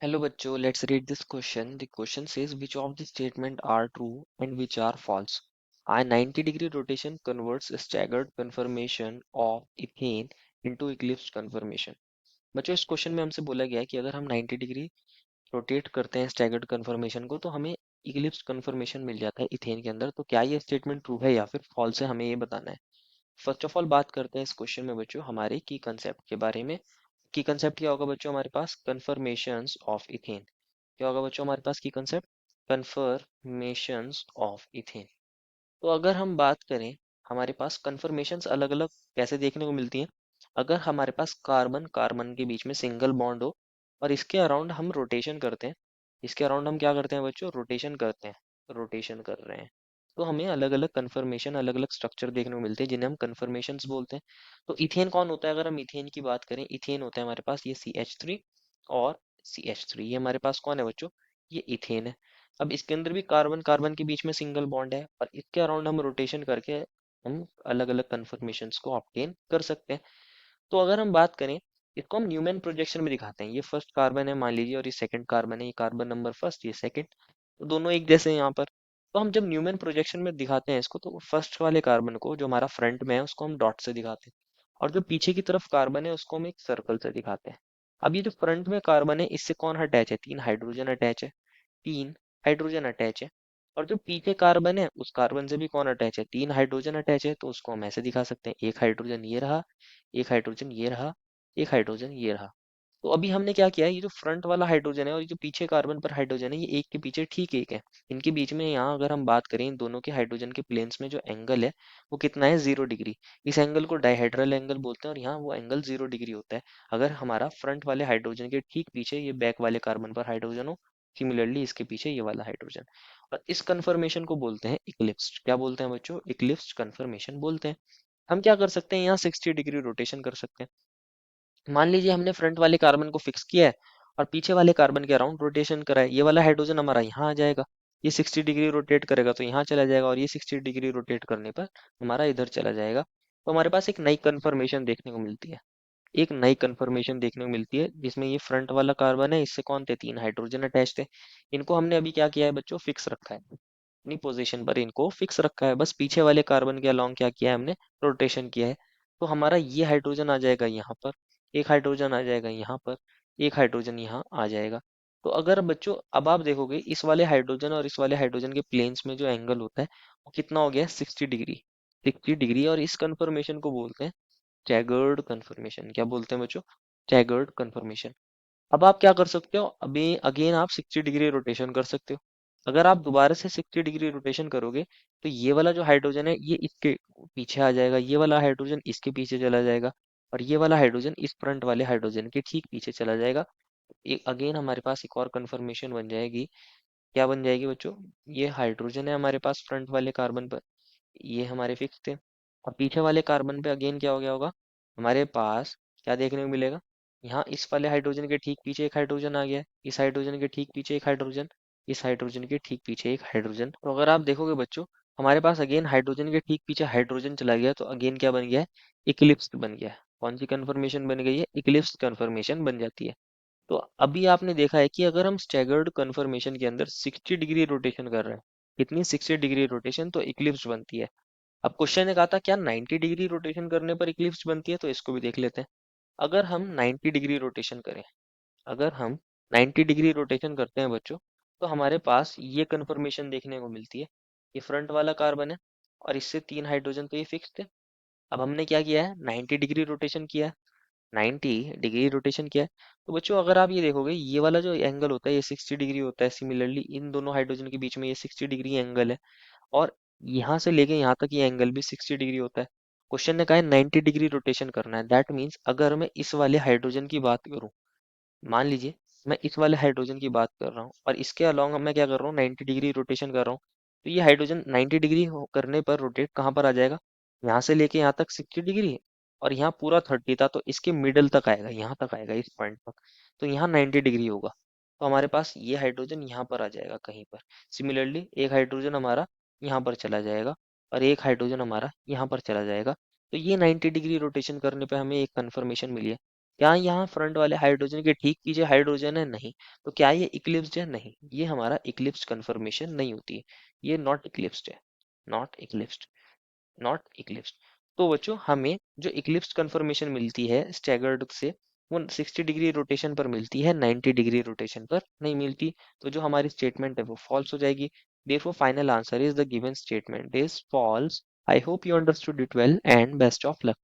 Hello बच्चों, let's read this question. The question says which of the statement are true and which are false? A 90-degree rotation converts a staggered conformation of ethane into eclipsed conformation. बच्चों इस question में हमसे बोला गया है कि अगर हम 90 डिग्री रोटेट करते हैं स्टैगर्ड कन्फर्मेशन को तो हमें इक्लिप्स कन्फर्मेशन मिल जाता है इथेन के अंदर। तो क्या ये स्टेटमेंट ट्रू है या फिर फॉल्स है, हमें ये बताना है। फर्स्ट ऑफ ऑल बात करते हैं इस क्वेश्चन में बच्चों हमारे की कंसेप्ट के बारे में। की कंसेप्ट क्या होगा बच्चों हमारे पास? Conformations of ethane. क्या होगा बच्चों हमारे पास की कंसेप्ट? Conformations of ethane. तो अगर हम बात करें हमारे पास कन्फर्मेशंस अलग अलग कैसे देखने को मिलती हैं। अगर हमारे पास कार्बन कार्बन के बीच में सिंगल बॉन्ड हो और इसके अराउंड हम रोटेशन करते हैं, इसके अराउंड हम क्या करते हैं बच्चों? रोटेशन करते हैं, रोटेशन कर रहे हैं। तो हमें अलग अलग कन्फर्मेशन अलग अलग स्ट्रक्चर देखने को मिलते हैं जिन्हें हम कन्फर्मेशंस बोलते हैं। तो इथेन कौन होता है? अगर हम इथेन की बात करें, इथेन होता है हमारे पास ये CH3 और CH3, ये हमारे पास कौन है बच्चों? ये इथेन है। अब इसके अंदर भी कार्बन कार्बन के बीच में सिंगल बॉन्ड है और इसके अराउंड हम रोटेशन करके हम अलग अलग कन्फर्मेशंस को ऑब्टेन कर सकते हैं। तो अगर हम बात करें, इसको हम न्यूमैन प्रोजेक्शन में दिखाते हैं। ये फर्स्ट कार्बन है मान लीजिए और ये सेकंड कार्बन है, ये कार्बन नंबर फर्स्ट, ये सेकंड, तो दोनों एक जैसे हैं यहाँ पर। तो हम जब न्यूमैन प्रोजेक्शन में दिखाते हैं इसको तो फर्स्ट वाले कार्बन को जो हमारा फ्रंट में है उसको हम डॉट से दिखाते हैं और जो पीछे की तरफ कार्बन है उसको हम एक सर्कल से दिखाते हैं। अब ये जो फ्रंट में कार्बन है इससे कौन अटैच है? तीन हाइड्रोजन अटैच है, तीन हाइड्रोजन अटैच है। और जो पीछे कार्बन है उस कार्बन से भी कौन अटैच है? तीन हाइड्रोजन अटैच है। तो उसको हम ऐसे दिखा सकते हैं, एक हाइड्रोजन ये रहा, एक हाइड्रोजन ये रहा, एक हाइड्रोजन ये रहा। तो अभी हमने क्या किया है, ये जो फ्रंट वाला हाइड्रोजन है और ये जो पीछे कार्बन पर हाइड्रोजन है, ये एक के पीछे ठीक एक है। इनके बीच में यहाँ अगर हम बात करें इन दोनों के हाइड्रोजन के प्लेन्स में जो एंगल है वो कितना है? 0 डिग्री। इस एंगल को डायहेड्रल एंगल बोलते हैं और यहाँ वो एंगल 0 डिग्री होता है अगर हमारा फ्रंट वाले हाइड्रोजन के ठीक पीछे ये बैक वाले कार्बन पर हाइड्रोजन हो, सिमिलरली इसके पीछे ये वाला हाइड्रोजन। और इस कन्फर्मेशन को बोलते हैं इक्लिप्स्ड। क्या बोलते हैं बच्चों? इक्लिप्स्ड कन्फर्मेशन बोलते हैं। हम क्या कर सकते हैं, यहाँ 60 डिग्री रोटेशन कर सकते हैं। मान लीजिए हमने फ्रंट वाले कार्बन को फिक्स किया है और पीछे वाले कार्बन के अराउंड रोटेशन करा है। ये वाला हाइड्रोजन हमारा यहाँ आ जाएगा, ये 60 डिग्री रोटेट करेगा तो यहाँ चला जाएगा और ये 60 डिग्री रोटेट करने पर हमारा इधर चला जाएगा। तो हमारे पास एक नई कन्फर्मेशन देखने को मिलती है, एक नई कन्फर्मेशन देखने को मिलती है जिसमें ये फ्रंट वाला कार्बन है, इससे कौन थे? तीन हाइड्रोजन अटैच थे। इनको हमने अभी क्या किया है बच्चों? फिक्स रखा है, अपनी पोजीशन पर इनको फिक्स रखा है। बस पीछे वाले कार्बन के अलोंग क्या किया है हमने? रोटेशन किया है। तो हमारा ये हाइड्रोजन आ जाएगा यहाँ पर, एक हाइड्रोजन आ जाएगा यहाँ पर, एक हाइड्रोजन यहाँ आ जाएगा। तो अगर बच्चों अब आप देखोगे इस वाले हाइड्रोजन और इस वाले हाइड्रोजन के प्लेन्स में जो एंगल होता है वो कितना हो गया? 60 डिग्री, 60 डिग्री। और इस कंफर्मेशन को बोलते हैं स्टैगर्ड कंफर्मेशन। क्या बोलते हैं बच्चों? Staggered confirmation. अब आप क्या कर सकते हो, अभी अगेन आप 60 डिग्री रोटेशन कर सकते हो। अगर आप दोबारा से 60 डिग्री रोटेशन करोगे तो ये वाला जो हाइड्रोजन है ये इसके पीछे आ जाएगा, ये वाला हाइड्रोजन इसके पीछे चला जाएगा और ये वाला हाइड्रोजन इस फ्रंट वाले हाइड्रोजन के ठीक पीछे चला जाएगा। एक अगेन हमारे पास एक और कंफर्मेशन बन जाएगी। क्या बन जाएगी बच्चों? ये हाइड्रोजन है हमारे पास फ्रंट वाले कार्बन पर, ये हमारे फिक्स थे। और पीछे वाले कार्बन पे अगेन क्या हो गया होगा? हमारे पास क्या देखने को मिलेगा? यहाँ इस वाले हाइड्रोजन के ठीक पीछे एक हाइड्रोजन आ गया है, इस हाइड्रोजन के ठीक पीछे एक हाइड्रोजन, इस हाइड्रोजन के ठीक पीछे एक हाइड्रोजन। तो अगर आप देखोगे बच्चों हमारे पास अगेन हाइड्रोजन के ठीक पीछे हाइड्रोजन चला गया तो अगेन क्या बन गया है? इक्लिप्स बन गया है। कौन सी कन्फर्मेशन बन गई है? इक्लिप्स कन्फर्मेशन बन जाती है। तो अभी आपने देखा है कि अगर हम स्टैगर्ड कन्फर्मेशन के अंदर 60 डिग्री रोटेशन कर रहे हैं, कितनी? 60 डिग्री रोटेशन, तो इक्लिप्स बनती है। अब क्वेश्चन ने कहा था क्या 90 डिग्री रोटेशन करने पर इक्लिप्स बनती है? तो इसको भी देख लेते हैं। अगर हम 90 डिग्री रोटेशन करें, अगर हम 90 डिग्री रोटेशन करते हैं बच्चों तो हमारे पास ये कन्फर्मेशन देखने को मिलती है। ये फ्रंट वाला कार्बन है और इससे तीन हाइड्रोजन तो ये फिक्स थे। अब हमने क्या किया है? 90 डिग्री रोटेशन किया है, 90 डिग्री रोटेशन किया है। तो बच्चों अगर आप ये देखोगे ये वाला जो एंगल होता है ये 60 डिग्री होता है। सिमिलरली इन दोनों हाइड्रोजन के बीच में ये 60 डिग्री एंगल है और यहाँ से लेके यहाँ तक ये एंगल भी 60 डिग्री होता है। क्वेश्चन ने कहा है 90 डिग्री रोटेशन करना है। दैट मीन्स अगर मैं इस वाले हाइड्रोजन की बात करूँ, मान लीजिए मैं इस वाले हाइड्रोजन की बात कर रहा हूँ और इसके अलोंग मैं क्या कर रहा हूँ? 90 डिग्री रोटेशन कर रहा हूँ। तो ये हाइड्रोजन 90 डिग्री करने पर रोटेट कहाँ पर आ जाएगा? यहाँ से लेके यहाँ तक 60 डिग्री और यहाँ पूरा 30 था तो इसके मिडल तक आएगा, यहाँ तक आएगा इस पॉइंट तक। तो यहाँ 90 डिग्री होगा तो हमारे पास ये हाइड्रोजन यहाँ पर आ जाएगा कहीं पर। सिमिलरली एक हाइड्रोजन हमारा यहाँ पर चला जाएगा और एक हाइड्रोजन हमारा यहाँ पर चला जाएगा। तो ये 90 डिग्री रोटेशन करने पे हमें एक कंफर्मेशन मिली है। क्या यहाँ फ्रंट वाले हाइड्रोजन के ठीक पीछे हाइड्रोजन है? नहीं। तो क्या ये इक्लिप्स्ड है? नहीं, ये हमारा इक्लिप्स्ड कंफर्मेशन नहीं होती है, ये नॉट इक्लिप्स्ड है, नॉट इक्लिप्स्ड, नॉट इक्लिप्स्ड। तो बच्चों हमें जो इक्लिप्स्ड कंफर्मेशन मिलती है स्टैगर्ड से, वो 60 डिग्री रोटेशन पर मिलती है, 90 डिग्री रोटेशन पर नहीं मिलती। तो जो हमारी स्टेटमेंट है वो फॉल्स हो जाएगी। therefore final answer is the given statement is false. I hope you understood it well and best of luck.